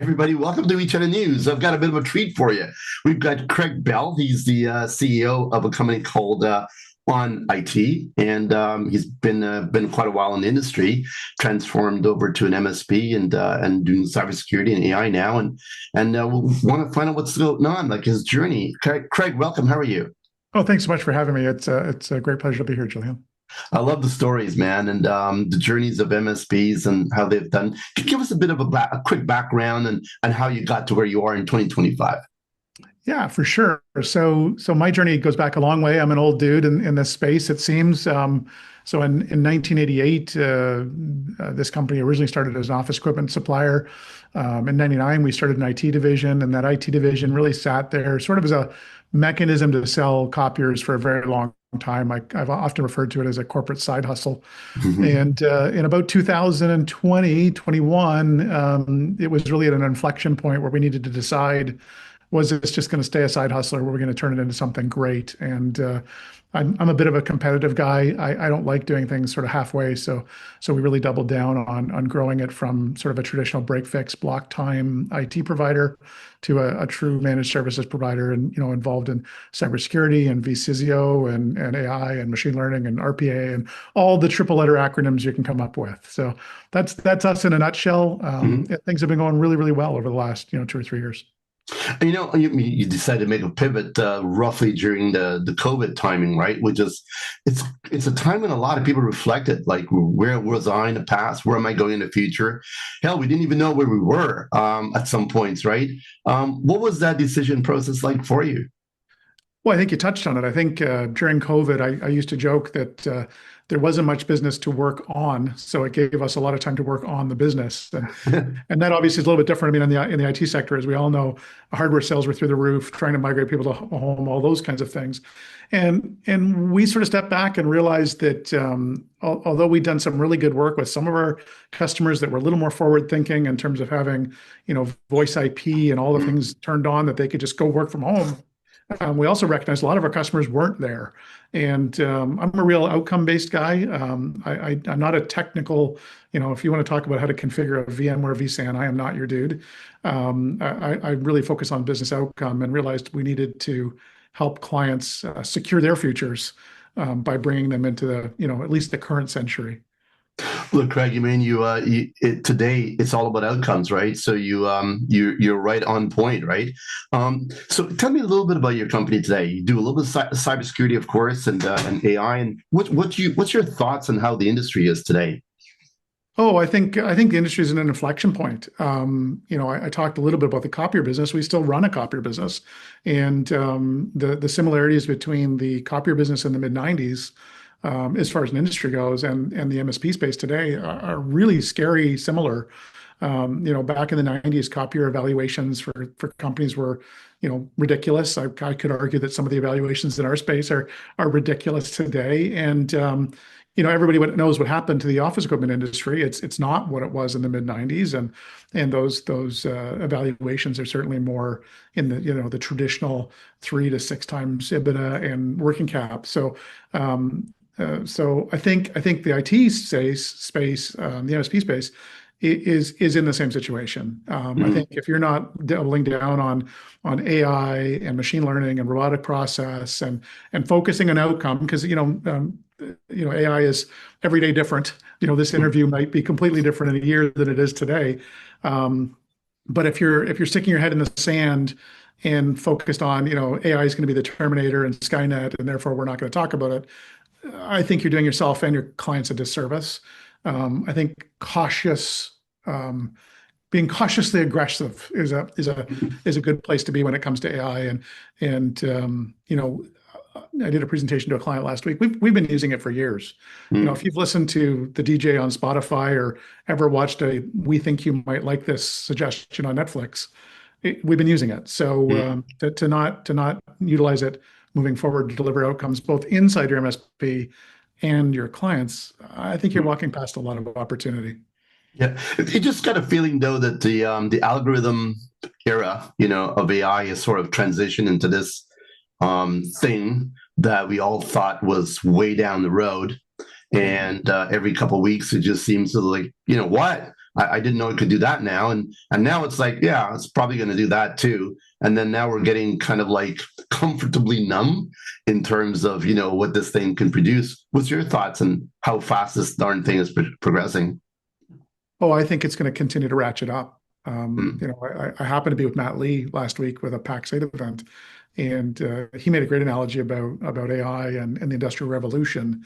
Everybody, welcome to Each Other News. I've got a bit of a treat for you. We've got Craig Bell. He's the CEO of a company called Onit, and he's been quite a while in the industry. Transformed over to an MSP and doing cybersecurity and AI now, and we'll want to find out what's going on, like his journey. Craig, welcome. How are you? Oh, thanks so much for having me. It's a great pleasure to be here, Julian. I love the stories, man, and the journeys of MSPs and how they've done. Could you give us a bit of a quick background and how you got to where you are in 2025? Yeah, for sure. So my journey goes back a long way. I'm an old dude in this space, it seems. So in 1988, this company originally started as an office equipment supplier. In '99, we started an IT division, and that IT division really sat there sort of as a mechanism to sell copiers for a very long time. I've often referred to it as a corporate side hustle. And in about 2020, 21, it was really at an inflection point where we needed to decide, was this just going to stay a side hustler? Were we going to turn it into something great? And I'm a bit of a competitive guy. I don't like doing things sort of halfway. So we really doubled down on growing it from sort of a traditional break fix block time IT provider to a true managed services provider, and involved in cybersecurity and vCISO and AI and machine learning and RPA and all the triple letter acronyms you can come up with. So that's us in a nutshell. Things have been going really, really well over the last 2 or 3 years. You decided to make a pivot roughly during the COVID timing, right? Which is it's a time when a lot of people reflected, like, where was I in the past? Where am I going in the future? Hell, we didn't even know where we were at some points, right? What was that decision process like for you? Well, I think you touched on it. I think during COVID, I used to joke that there wasn't much business to work on, so it gave us a lot of time to work on the business, and that obviously is a little bit different. I mean, in the IT sector, as we all know, hardware sales were through the roof, trying to migrate people to home, all those kinds of things, and we sort of stepped back and realized that although we'd done some really good work with some of our customers that were a little more forward thinking in terms of having voice IP and all the things turned on that they could just go work from home. We also recognize a lot of our customers weren't there. And I'm a real outcome-based guy. I'm not a technical, if you want to talk about how to configure a VMware vSAN, I am not your dude. I really focus on business outcome and realized we needed to help clients secure their futures by bringing them into at least the current century. Look, Craig, today it's all about outcomes, right? So you're right on point, right? So tell me a little bit about your company today. You do a little bit of cybersecurity, of course, and AI. And what's your thoughts on how the industry is today? Oh, I think the industry is in an inflection point. I talked a little bit about the copier business. We still run a copier business, and the similarities between the copier business in the mid '90s, as far as an industry goes, and the MSP space today are really scary similar. Back in the '90s, copier evaluations for companies were, ridiculous. I could argue that some of the evaluations in our space are ridiculous today, and everybody knows what happened to the office equipment industry. It's not what it was in the mid '90s, and those evaluations are certainly more in the traditional 3 to 6 times EBITDA and working cap. So I think the IT space, the MSP space, is in the same situation. I think if you're not doubling down on AI and machine learning and robotic process and focusing on outcome, because AI is every day different. This interview might be completely different in a year than it is today. But if you're sticking your head in the sand and focused on, AI is going to be the Terminator and Skynet, and therefore we're not going to talk about it, I think you're doing yourself and your clients a disservice. I think being cautiously aggressive is a good place to be when it comes to AI. And I did a presentation to a client last week. We've been using it for years. If you've listened to the DJ on Spotify or ever watched a "We think you might like this" suggestion on Netflix, we've been using it. So to not utilize it moving forward to deliver outcomes both inside your MSP and your clients, I think you're walking past a lot of opportunity. Yeah, it just got a feeling though that the algorithm era, of AI is sort of transitioned into this thing that we all thought was way down the road, and every couple of weeks it just seems to, like, what? I didn't know it could do that now. And now it's like, yeah, it's probably going to do that too. And then now we're getting kind of like comfortably numb in terms of, what this thing can produce. What's your thoughts on how fast this darn thing is progressing? Oh, I think it's going to continue to ratchet up. Mm, I happened to be with Matt Lee last week with a PAX 8 event, and he made a great analogy about AI and the Industrial Revolution.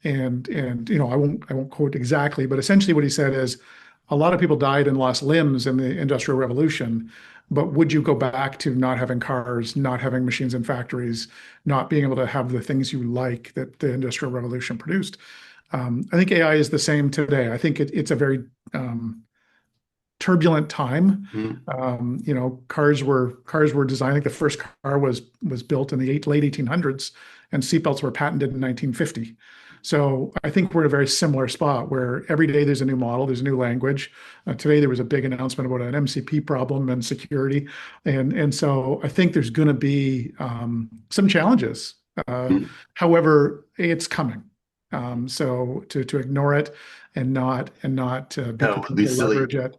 And I won't quote exactly, but essentially what he said is a lot of people died and lost limbs in the Industrial Revolution. But would you go back to not having cars, not having machines in factories, not being able to have the things you like that the Industrial Revolution produced? I think AI is the same today. I think it's a very turbulent time. mm. Cars were designed. I think the first car was built in the late 1800s, and seatbelts were patented in 1950. So I think we're in a very similar spot where every day there's a new model, there's a new language. Today there was a big announcement about an MCP problem and security, and so I think there's going to be some challenges. Uh, Mm. However, it's coming. So to ignore it and not be No, it would be prepared to silly. leverage it.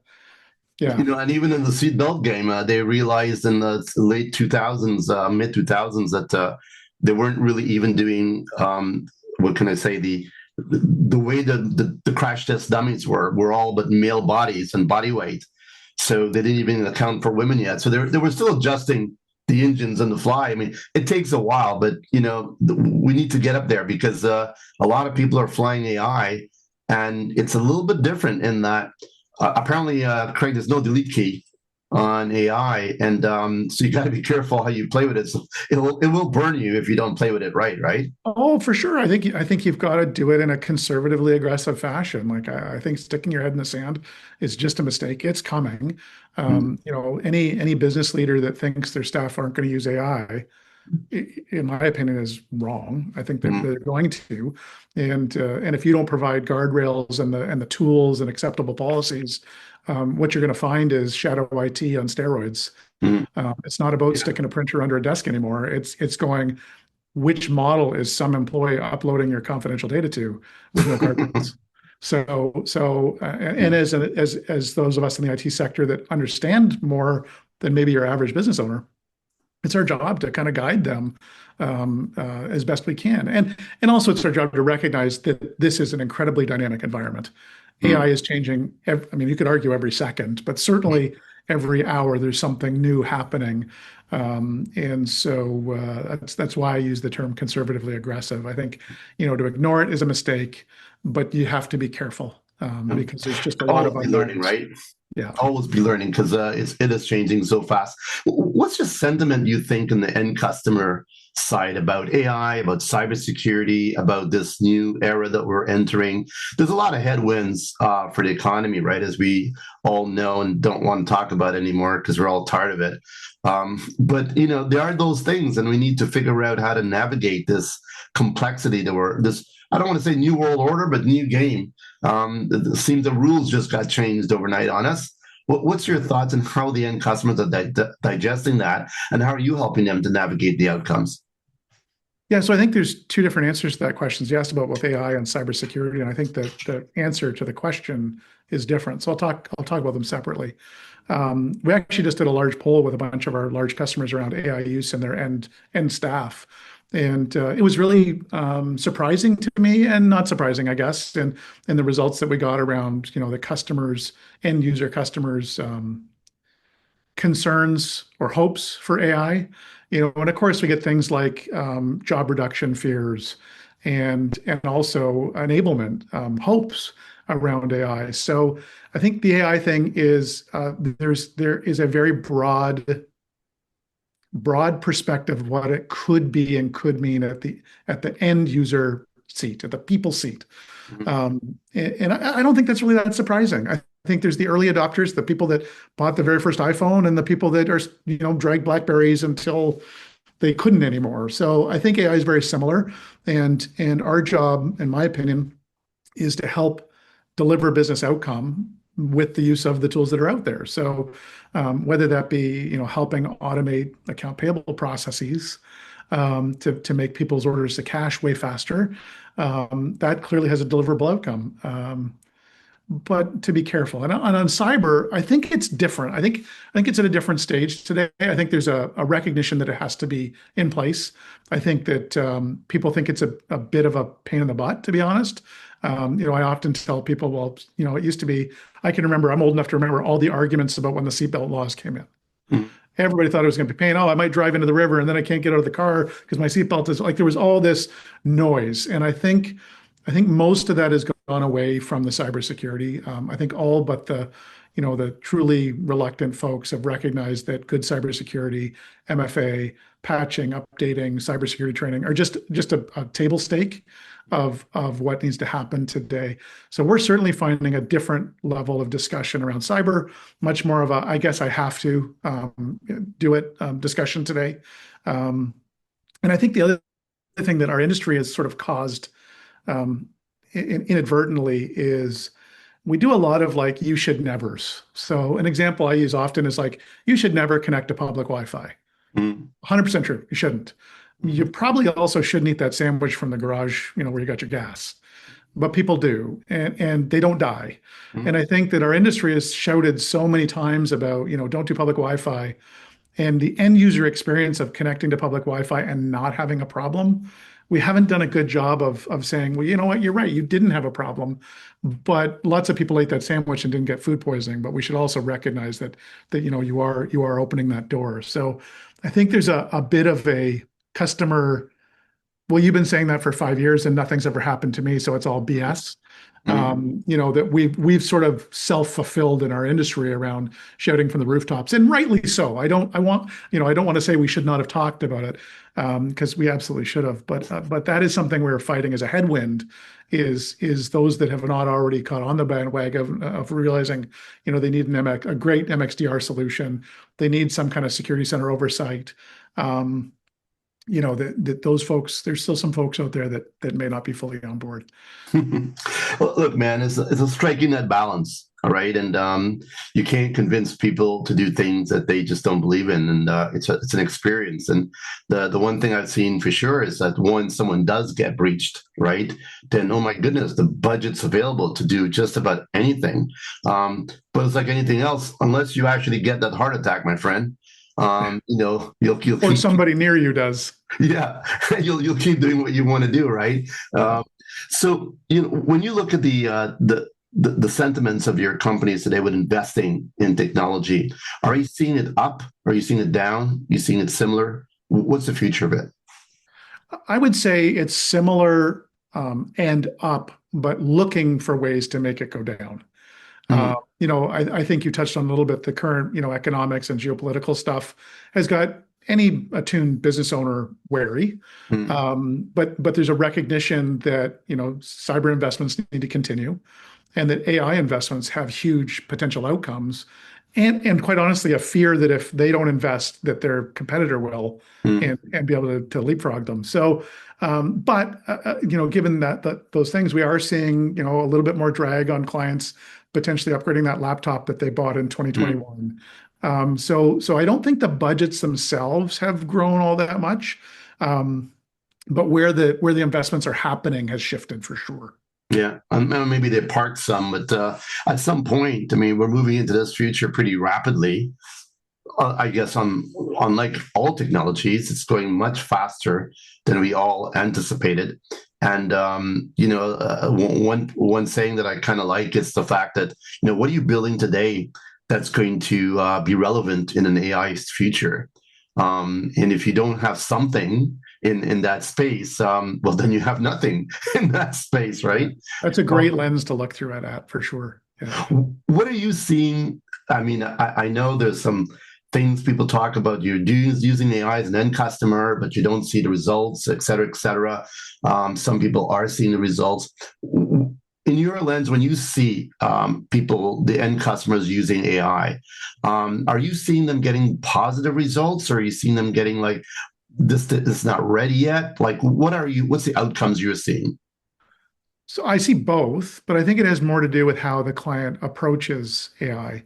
Yeah. And even in the seatbelt game, they realized in the late 2000s, mid 2000s, that they weren't really even doing, what can I say, the way the crash test dummies were all but male bodies and body weight. So they didn't even account for women yet. So they were still adjusting the engines on the fly. I mean, it takes a while, but we need to get up there because a lot of people are flying AI, and it's a little bit different in that apparently, Craig, there's no delete key on AI, and so you got to be careful how you play with it. So it will burn you if you don't play with it right, right? Oh, for sure. I think you've got to do it in a conservatively aggressive fashion. Like I think sticking your head in the sand is just a mistake. It's coming. Mm, Any business leader that thinks their staff aren't going to use AI, in my opinion, is wrong. I think mm, they're going to, and if you don't provide guardrails and the tools and acceptable policies, what you're going to find is shadow IT on steroids. mm. It's not about Yeah. sticking a printer under a desk anymore. It's going, which model is some employee uploading your confidential data to with no guardrails? And Mm, as those of us in the IT sector that understand more than maybe your average business owner, it's our job to kind of guide them as best we can. And also it's our job to recognize that this is an incredibly dynamic environment. AI mm. is changing. I mean, you could argue every second, but certainly every hour there's something new happening. And so that's why I use the term conservatively aggressive. I think, to ignore it is a mistake, but you have to be careful Yeah. because there's just a lot Always of be learning, unknowns. right? Yeah. Always be learning because it is changing so fast. What's your sentiment you think in the end customer side about AI, about cybersecurity, about this new era that we're entering? There's a lot of headwinds for the economy, right? As we all know and don't want to talk about anymore because we're all tired of it. But there are those things, and we need to figure out how to navigate this complexity that we're this. I don't want to say new world order, but new game. It seems the rules just got changed overnight on us. What's your thoughts on how the end customers are digesting that, and how are you helping them to navigate the outcomes? Yeah, so I think there's two different answers to that question. You asked about both AI and cybersecurity, and I think that the answer to the question is different. So I'll talk about them separately. We actually just did a large poll with a bunch of our large customers around AI use and their end staff, and it was really surprising to me and not surprising, I guess, and the results that we got around the customers, end user customers, concerns or hopes for AI. And of course we get things like job reduction fears and also enablement hopes around AI. So I think the AI thing is there is a very broad perspective of what it could be and could mean at the end user seat, at the people seat. Mhm. And I don't think that's really that surprising. I think there's the early adopters, the people that bought the very first iPhone, and the people that are, drag Blackberries until they couldn't anymore. So I think AI is very similar, and our job, in my opinion, is to help deliver business outcome with the use of the tools that are out there. So whether that be helping automate account payable processes to make people's orders to cash way faster, that clearly has a deliverable outcome. but to be careful. And on cyber, I think it's different. I think it's at a different stage today. I think there's a recognition that it has to be in place. I think that people think it's a bit of a pain in the butt, to be honest. I often tell people, well, it used to be, I can remember, I'm old enough to remember all the arguments about when the seatbelt laws came in. Mm. Everybody thought it was going to be pain. Oh, I might drive into the river and then I can't get out of the car because my seatbelt is like, there was all this noise. And I think most of that has gone away from the cybersecurity. I think all but the truly reluctant folks have recognized that good cybersecurity, MFA, patching, updating, cybersecurity training are just a table stake of what needs to happen today. So we're certainly finding a different level of discussion around cyber, much more of a, I guess I have to do it discussion today. And I think the other thing that our industry has sort of caused inadvertently is we do a lot of like you should nevers. So an example I use often is like you should never connect to public Wi-Fi. Mm. 100% true. You shouldn't. You probably also shouldn't eat that sandwich from the garage, where you got your gas. But people do, and they don't die. Mm. And I think that our industry has shouted so many times about, don't do public Wi-Fi. And the end user experience of connecting to public Wi-Fi and not having a problem, we haven't done a good job of saying, well, you know what, you're right, you didn't have a problem, but lots of people ate that sandwich and didn't get food poisoning. But we should also recognize that you are opening that door. So I think there's a bit of a customer, well, you've been saying that for 5 years and nothing's ever happened to me, so it's all BS. That we've sort of self-fulfilled in our industry around shouting from the rooftops, and rightly so. I don't want to say we should not have talked about it, because we absolutely should have. But that is something we're fighting as a headwind, is those that have not already caught on the bandwagon of realizing, they need a great MXDR solution. They need some kind of security center oversight. That those folks, there's still some folks out there that may not be fully on board. Well, look, man, it's a striking that balance, all right? And you can't convince people to do things that they just don't believe in, and it's an experience. And the one thing I've seen for sure is that when someone does get breached, right, then, oh my goodness, the budget's available to do just about anything. But it's like anything else, unless you actually get that heart attack, my friend. You'll or keep, somebody near you does. yeah, you'll keep doing what you want to do, right? So when you look at the sentiments of your companies today with investing in technology, are you seeing it up? Are you seeing it down? Are you seeing it similar? What's the future of it? I would say it's similar and up, but looking for ways to make it go down. I think you touched on a little bit the current, economics and geopolitical stuff has got any attuned business owner wary. But there's a recognition that, cyber investments need to continue, and that AI investments have huge potential outcomes. And quite honestly, a fear that if they don't invest, that their competitor will, and be able to leapfrog them. So, given that those things, we are seeing, a little bit more drag on clients potentially upgrading that laptop that they bought in 2021. So I don't think the budgets themselves have grown all that much, but where the investments are happening has shifted for sure. Yeah, maybe they parked some, but at some point, I mean, we're moving into this future pretty rapidly. I guess unlike all technologies, it's going much faster than we all anticipated. And one saying that I kind of like is the fact that, what are you building today that's going to be relevant in an AI future? And if you don't have something in that space, well, then you have nothing in that space, right? That's a great lens to look through at for sure. Yeah. What are you seeing? I mean, I know there's some things people talk about, you're using AI as an end customer, but you don't see the results, et cetera, et cetera. Some people are seeing the results. In your lens, when you see people, the end customers using AI, are you seeing them getting positive results, or are you seeing them getting like, this is not ready yet? Like, what's the outcomes you're seeing? So I see both, but I think it has more to do with how the client approaches AI.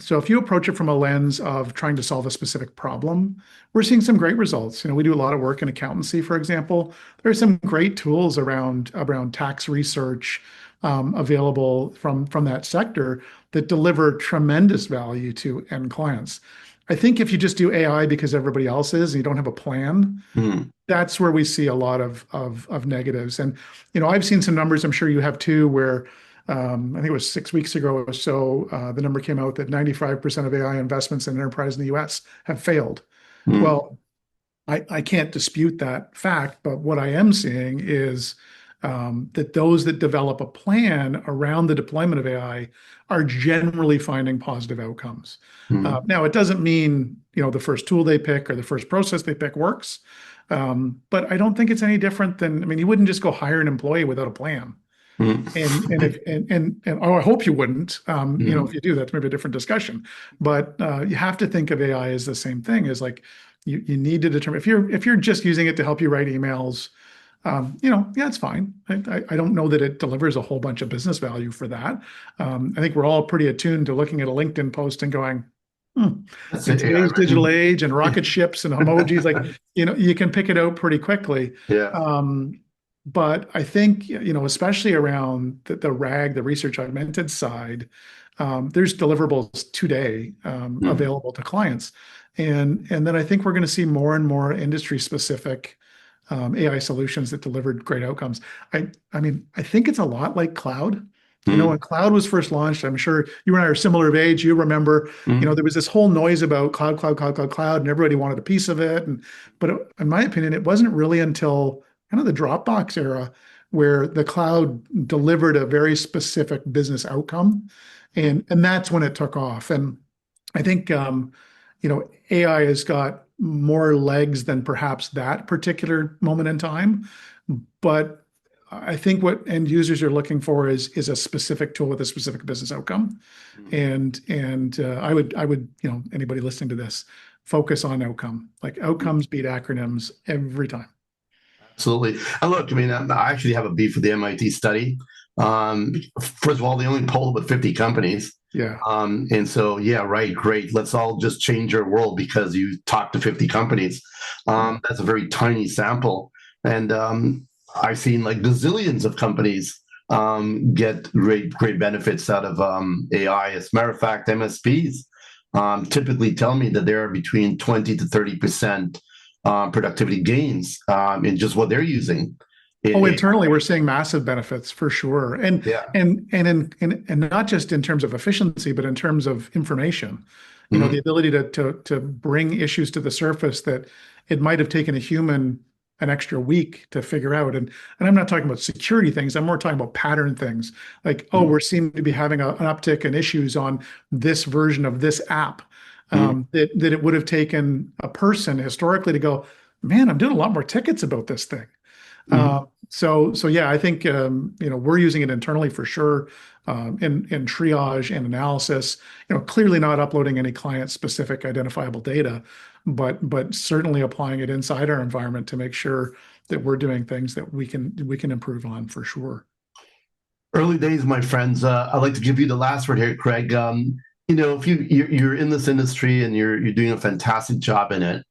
So if you approach it from a lens of trying to solve a specific problem, we're seeing some great results. We do a lot of work in accountancy, for example. There are some great tools around tax research, available from that sector that deliver tremendous value to end clients. I think if you just do AI because everybody else is, and you don't have a plan, Mm, that's where we see a lot of negatives. And I've seen some numbers, I'm sure you have too, where I think it was 6 weeks ago or so, the number came out that 95% of AI investments in enterprise in the US have failed. mm, Well, I can't dispute that fact, but what I am seeing is that those that develop a plan around the deployment of AI are generally finding positive outcomes. mm, Now, it doesn't mean the first tool they pick or the first process they pick works, but I don't think it's any different than, I mean, you wouldn't just go hire an employee without a plan. mm, And I hope you wouldn't. If mm, you do, that's maybe a different discussion. But you have to think of AI as the same thing. As like you need to determine if you're just using it to help you write emails. Yeah, it's fine. I don't know that it delivers a whole bunch of business value for that. I think we're all pretty attuned to looking at a LinkedIn post and going, hmm, that's in it, AI today's digital written. age and rocket ships and emojis, like, you can pick it out pretty quickly. Yeah. Um, but I think, especially around the RAG, the research augmented side, there's deliverables today Mm, available to clients. And then I think we're going to see more and more industry specific AI solutions that delivered great outcomes. I mean, I think it's a lot like cloud. When mm, cloud was first launched, I'm sure you and I are similar of age. You remember, mm, there was this whole noise about cloud, and everybody wanted a piece of it. But in my opinion, it wasn't really until kind of the Dropbox era where the cloud delivered a very specific business outcome, mm, and that's when it took off. And I think AI has got more legs than perhaps that particular moment in time. But I think what end users are looking for is a specific tool with a specific business outcome. mm. And I would anybody listening to this focus on outcome. Like outcomes beat acronyms every time. Absolutely. And look, I mean, I actually have a beef with the MIT study. First of all, they only polled with 50 companies. Yeah. And so, yeah, right, great. Let's all just change our world because you talked to 50 companies. Yeah. That's a very tiny sample. And I've seen like gazillions of companies get great benefits out of AI. As a matter of fact, MSPs typically tell me that there are between 20 to 30% productivity gains in just what they're using. Oh, It, internally, we're seeing massive benefits for sure. And yeah. and and and not just in terms of efficiency, but in terms of information. The Mhm. ability to bring issues to the surface that it might have taken a human an extra week to figure out. And I'm not talking about security things. I'm more talking about pattern things. Like, oh, Mhm. we're seeming to be having an uptick in issues on this version of this app. Mhm. That it would have taken a person historically to go, man, I'm doing a lot more tickets about this thing. Mhm. So yeah, I think we're using it internally for sure, in triage and analysis. Clearly not uploading any client-specific identifiable data, but certainly applying it inside our environment to make sure that we're doing things that we can improve on for sure. Early days, my friends. I'd like to give you the last word here, Craig. If you're in this industry and you're doing a fantastic job in it,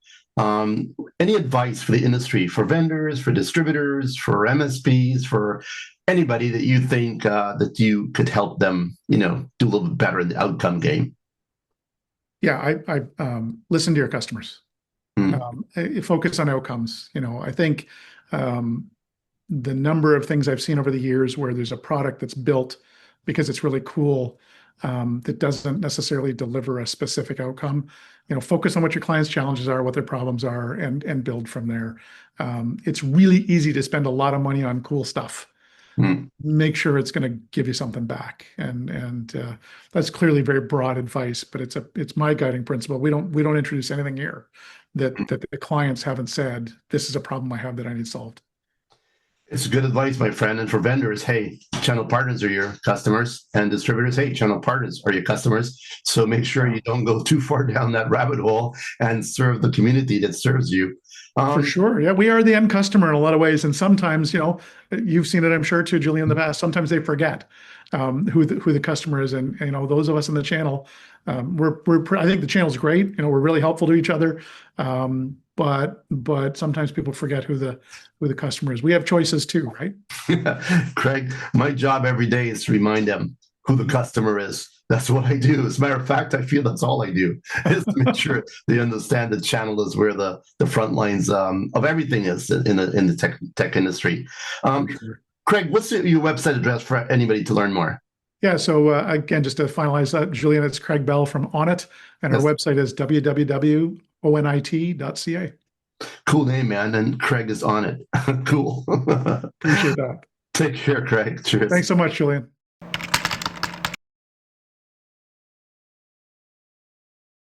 any advice for the industry, for vendors, for distributors, for MSPs, for anybody that you think that you could help them, do a little bit better in the outcome game? Yeah, I listen to your customers. Mm, Focus on outcomes. I think um, the number of things I've seen over the years where there's a product that's built because it's really cool, that doesn't necessarily deliver a specific outcome. Focus on what your clients' challenges are, what their problems are, and build from there. It's really easy to spend a lot of money on cool stuff. mm. Make sure it's going to give you something back, and that's clearly very broad advice, but it's my guiding principle. We don't introduce anything here that the clients haven't said this is a problem I have that I need solved. It's good advice, my friend. And for vendors, hey, channel partners are your customers, and distributors, hey, channel partners are your customers. So make sure Yeah. you don't go too far down that rabbit hole and serve the community that serves you. For Um, sure. Yeah, we are the end customer in a lot of ways. And sometimes, you've seen it, I'm sure, too, Julie, in the past. Sometimes they forget who the customer is. And, those of us in the channel, I think the channel's great. We're really helpful to each other. but sometimes people forget who the customer is. We have choices too, right? Craig, my job every day is to remind them who the customer is. That's what I do. As a matter of fact, I feel that's all I do, is to make sure they understand the channel is where the front lines of everything is in the tech industry. Sure. Craig, what's your website address for anybody to learn more? Yeah, so again, just to finalize that, Julian, it's Craig Bell from Onit, and our website is www.onit.ca. Cool name, man. And Craig is on it. Cool. Appreciate that. Take care, Craig. Cheers. Thanks so much, Julian.